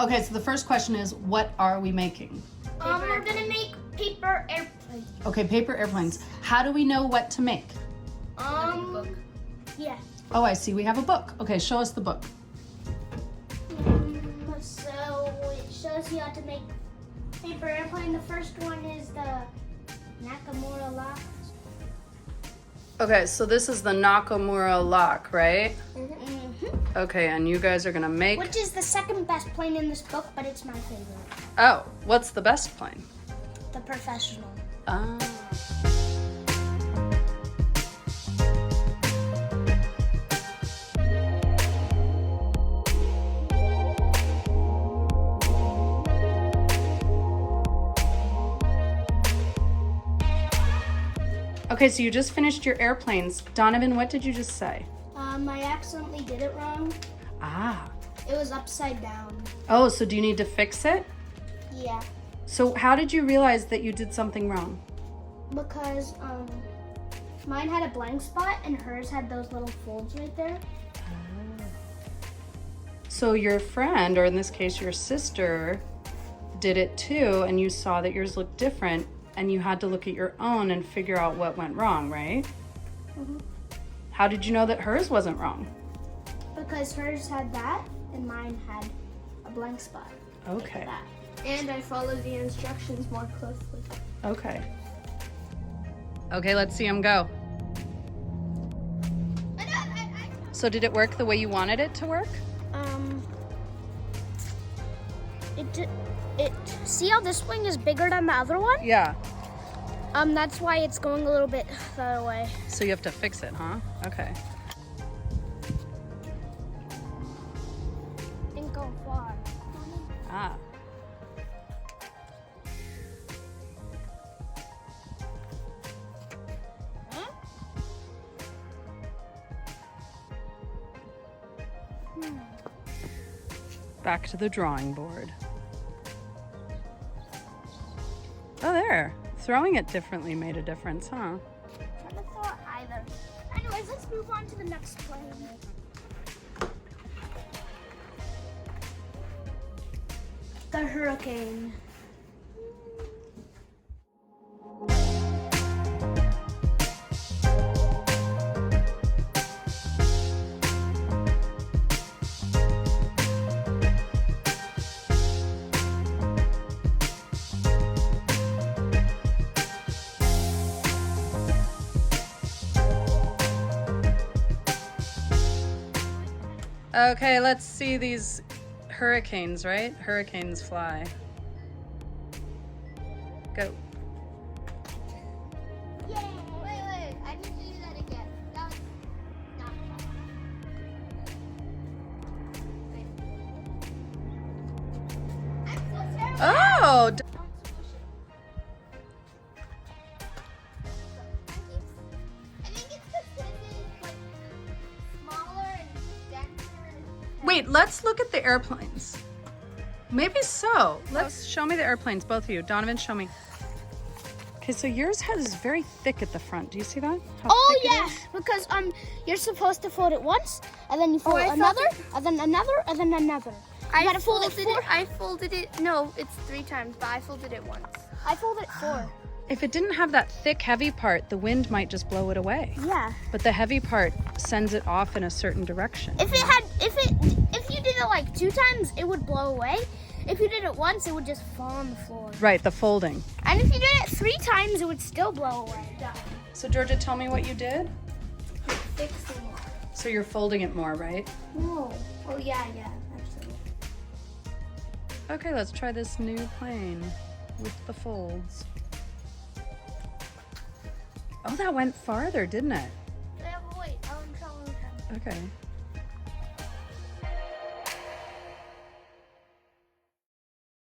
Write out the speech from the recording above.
Okay, so the first question is, what are we making? We're gonna make paper airplanes. Okay, paper airplanes. How do we know what to make? Yeah. Oh, I see. We have a book. Okay, show us the book. So it shows you how to make paper airplane. The first one is the Nakamura lock. Okay, so this is the Nakamura lock, right? Mm-hmm. Okay, and you guys are gonna make... Which is the second best plane in this book, but it's my favorite. Oh, what's the best plane? The Professional. Ah. Okay, so you just finished your airplanes. Donovan, what did you just say? I accidentally did it wrong. Ah. It was upside down. Oh, so do you need to fix it? Yeah. So how did you realize that you did something wrong? Because mine had a blank spot and hers had those little folds right there. So your friend, or in this case your sister, did it too, and you saw that yours looked different, and you had to look at your own and figure out what went wrong, right? Mm-hmm. How did you know that hers wasn't wrong? Because hers had that and mine had a blank spot. Okay. Like that. And I followed the instructions more closely. Okay. Okay, let's see him go. So did it work the way you wanted it to work? See how this wing is bigger than the other one? Yeah. That's why it's going a little bit the other way. So you have to fix it, huh? Okay. Didn't go far. Ah. Back to the drawing board. Oh, there. Throwing it differently made a difference, huh? I never thought either. Anyways, let's move on to the next plane. The Hurricane. Okay, let's see these hurricanes, right? Hurricanes fly. Go. Yay! Wait, I need to do that again. That was not fun. I'm so terrible. Oh! I think it's because this is like smaller and denser. Wait, let's look at the airplanes. Maybe so. Let's show me the airplanes, both of you. Donovan, show me. Okay, so yours is very thick at the front. Do you see that? How Oh thick it yeah, is? because you're supposed to fold it once, and then you fold another, and then another, and then another. You gotta fold it four. I folded it. No, it's 3 times, but I folded it once. I folded it 4. If it didn't have that thick, heavy part, the wind might just blow it away. Yeah. But the heavy part sends it off in a certain direction. If you did it like 2 times, it would blow away. If you did it once, it would just fall on the floor. Right, the folding. And if you did it 3 times, it would still blow away. So Georgia, tell me what you did. Fixing it. So you're folding it more, right? No. Oh yeah, absolutely. Okay, let's try this new plane with the folds. Oh, that went farther, didn't it? Wait, I'll try one more time. Okay.